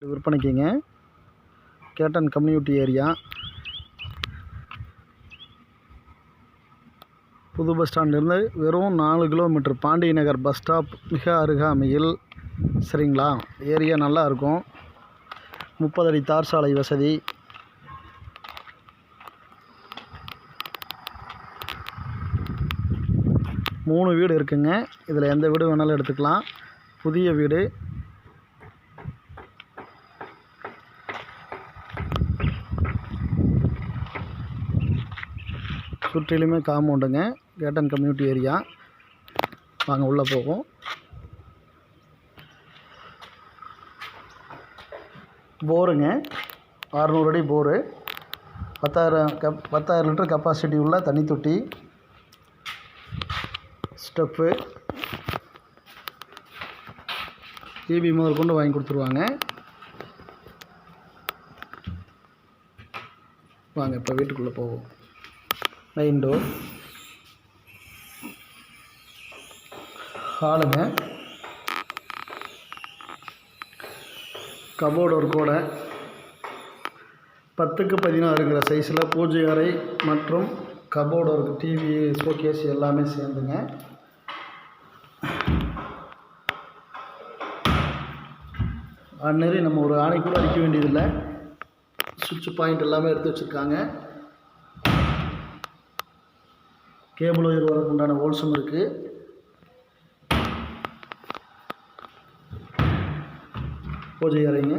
விற்பனைக்குங்க. கேட்டன் community area, புது bus ஸ்டாண்ட்லேருந்து வெறும் 4 கிலோமீட்டர். பாண்டிய நகர் பஸ் ஸ்டாப் மிக அருகாமையில். சரிங்களா? ஏரியா நல்லா இருக்கும். 30 அடி தார் சாலை வசதி. மூணு வீடு இருக்குங்க. இதில் எந்த வீடு வேணாலும் எடுத்துக்கலாம். புதிய வீடு. சுற்றிலுமே காம்பவுண்டுங்க. கேட்டன் கம்யூனிட்டி ஏரியா. வாங்க உள்ளே போவோம். போருங்க, 600 அடி போரு, 10,000 லிட்டர் கெப்பாசிட்டி உள்ள தண்ணி தொட்டி, ஸ்டெப்பு, டிவி முதல் கொண்டு வாங்கி கொடுத்துருவாங்க. வாங்க இப்போ வீட்டுக்குள்ளே போவோம். மெயின் டோர், ஹாலுங்க, கபோர்டு ஒரு கூட 10க்கு 16ங்கிற சைஸில் பூஜை அறை மற்றும் கபோர்டு ஒரு டிவி, ஷோகேஸ் எல்லாமே சேர்ந்துங்க. அந்நேரம் நம்ம ஒரு ஆணை கூட அடிக்க வேண்டியதில்லை. சுவிட்ச் பாயிண்ட் எல்லாமே எடுத்து வச்சுருக்காங்க. கேபிள் ஒயர் வரக்கு உண்டான ஹோல்ஸும் இருக்குது. பூஜை அறைங்க.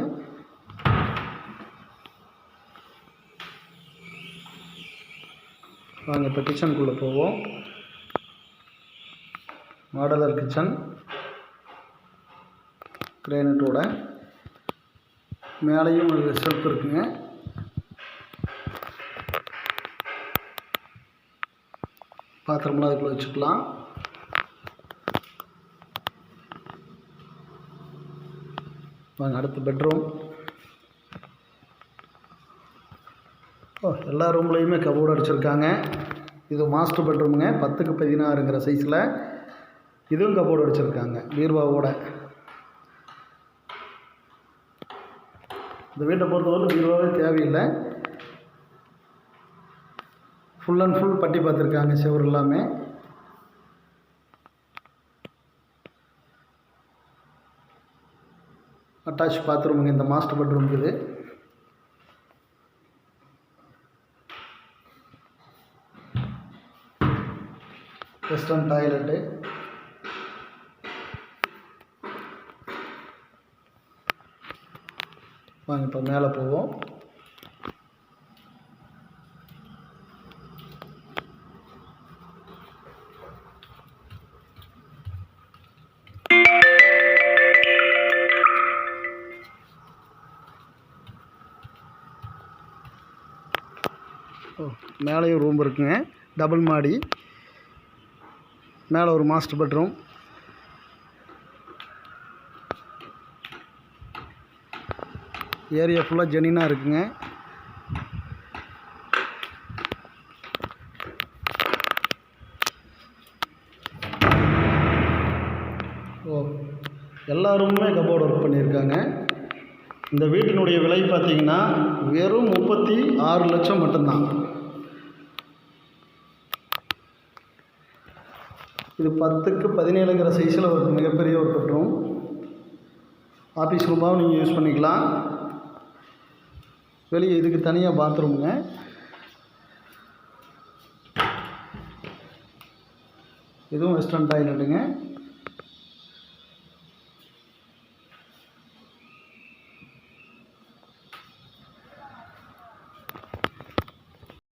வாங்க இப்போ கிச்சனுக்குள்ளே போவோம். மாடலர் கிச்சன், கிரானைட்டோட. மேலேயும் ஒரு ஷெல்ஃப் இருக்குங்க. பாத்திரம்லாம் அதுக்குள்ளே வச்சுக்கலாம். வாங்க அடுத்து பெட்ரூம். எல்லா ரூம்லேயுமே கபோர்டு அடிச்சிருக்காங்க. இது மாஸ்டர் பெட்ரூமுங்க. 10க்கு 16ங்கிற சைஸில் இதுவும் கபோர்டு அடிச்சிருக்காங்க பீர்வாவோட. இந்த வீட்டை பொறுத்தவரை பீர்வாவே தேவையில்லை. ஃபுல் அண்ட் ஃபுல் பட்டி பார்த்துருக்காங்க செவர் எல்லாமே. அட்டாச் பாத்ரூமுங்க இந்த மாஸ்டர் பெட்ரூம். இது வெஸ்டர்ன் டாய்லெட்டு. வாங்க இப்போ மேலே போவோம். மேலேயும் ரூம் இருக்குங்க. டபுள் மாடி. மேலே ஒரு மாஸ்டர் பெட்ரூம். ஏரியா ஃபுல்லாக ஜெனினாக இருக்குங்க. எல்லா ரூமுமே கபோர்டு ஒர்க் பண்ணியிருக்காங்க. இந்த வீட்டினுடைய விலை பார்த்திங்கன்னா வெறும் 36 லட்சம் மட்டும்தான். இது 10க்கு 17ங்கிற சைஸில் ஒரு மிகப்பெரிய ஒரு பெட்ரூம். ஆஃபீஸ் ரூமாகவும் நீங்கள் யூஸ் பண்ணிக்கலாம். வெளியே இதுக்கு தனியாக பாத்ரூமுங்க. இதுவும் வெஸ்டர்ன் டாய்லெட்டுங்க.